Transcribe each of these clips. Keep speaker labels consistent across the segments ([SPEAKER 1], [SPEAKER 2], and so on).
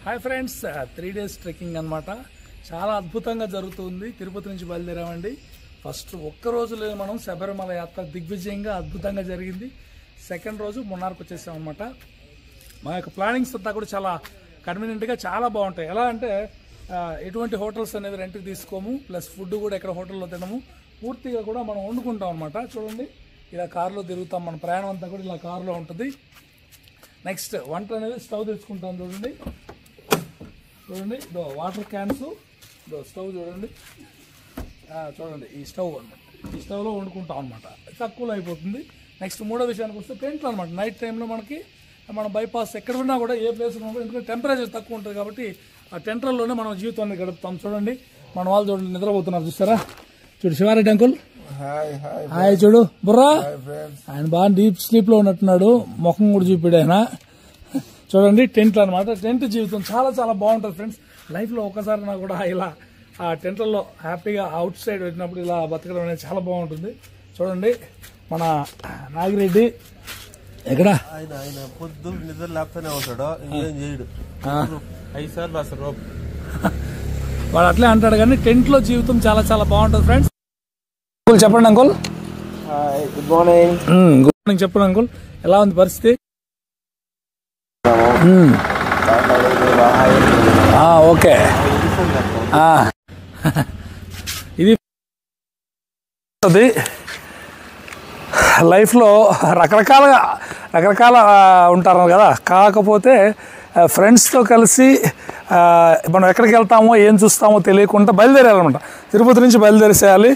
[SPEAKER 1] Hi friends, 3 days trekking అనమాట. చాలా అద్భుతంగా జరుగుతుంది. తిరుపతి నుంచి బయలుదేరామండి. ఫస్ట్ ఒక్క రోజులో మనం శబరిమల యాత్ర దిగ్విజయంగా అద్భుతంగా జరిగింది. సెకండ్ రోజు మున్నార్కి వచ్చేసాం అనమాట. మా యొక్క ప్లానింగ్స్ అంతా కూడా చాలా కన్వీనియంట్గా చాలా బాగుంటాయి. ఎలా అంటే ఎటువంటి హోటల్స్ అనేది రెంట్కి తీసుకోము, ప్లస్ ఫుడ్ కూడా ఎక్కడ హోటల్లో తినము, పూర్తిగా కూడా మనం వండుకుంటాం అనమాట. చూడండి, ఇలా కారులో తిరుగుతాం. మన ప్రయాణం అంతా కూడా ఇలా కారులో ఉంటుంది. నెక్స్ట్ వంట అనేది స్టవ్ తెచ్చుకుంటాం. చూడండి వాటర్ క్యాన్స్, స్టవ్ చూడండి. ఈ స్టవ్ అనమాట. ఈ స్టవ్లో వండుకుంటాం అనమాట. తక్కువలో అయిపోతుంది. నెక్స్ట్ మూడో విషయానికి వస్తే టెంట్లు అనమాట. నైట్ టైంలో మన బైపాస్ ఎక్కడ ఉన్నా కూడా ఏ ప్లేస్ ఉన్నా కూడా, ఎందుకంటే టెంపరేచర్ తక్కువ ఉంటుంది కాబట్టి ఆ టెంట్లలోనే మనం జీవితాన్ని గడుపుతాం. చూడండి, మన వాళ్ళు చూడండి నిద్రపోతున్నారు. చూస్తారా? చూడు శివారెడ్డి అంకుల్, హాయ్. చూడు బుర్రా, ఆయన బాగా డీప్ స్లీప్ లో ఉన్నట్టున్నాడు. ముఖం కూడా చూపిడు ఆయన. చూడండి, టెంట్లు అనమాట. టెంట్ జీవితం చాలా చాలా బాగుంటుంది ఫ్రెండ్స్. లైఫ్లో ఒకసారి నాకు కూడా ఇలా ఆ టెంట్లలో హ్యాపీగా అవుట్ సైడ్ వచ్చినప్పుడు ఇలా బతకడం అనేది చాలా బాగుంటుంది. చూడండి, మన నాగిరెడ్డి ఎక్కడ
[SPEAKER 2] ఆయన పొద్దు నిద్ర లేకపోతేనే ఉంటాడు, ఇంకేం చేయడు. 5 సార్లు అసలు
[SPEAKER 1] వాడు అట్లే అంటాడు. కానీ టెంట్లో జీవితం చాలా చాలా బాగుంటుంది ఫ్రెండ్స్. చెప్పండి uncle.
[SPEAKER 2] Good morning.
[SPEAKER 1] Good morning. చెప్పండి అంకుల్, ఎలా ఉంది పరిస్థితి? ఓకే, ఇది లైఫ్లో రకరకాల ఉంటారు కదా. కాకపోతే ఫ్రెండ్స్తో కలిసి మనం ఎక్కడికి వెళ్తామో ఏం చూస్తామో తెలియకుండా బయలుదేరాలన్నమాట. తిరుపతి నుంచి బయలుదేరేసేయాలి.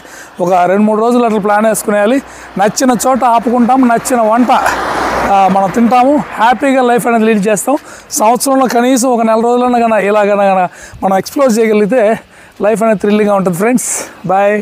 [SPEAKER 1] ఒక 2-3 రోజులు అట్లా ప్లాన్ వేసుకునేయాలి. నచ్చిన చోట ఆపుకుంటాము, నచ్చిన వంట మనం తింటాము, హ్యాపీగా లైఫ్ అనేది లీడ్ చేస్తాం. సంవత్సరంలో కనీసం ఒక 4 రోజులన్నా ఇలాగ మనం ఎక్స్ప్లోర్ చేయగలిగితే లైఫ్ అనేది థ్రిల్లింగ్గా ఉంటుంది ఫ్రెండ్స్. బాయ్.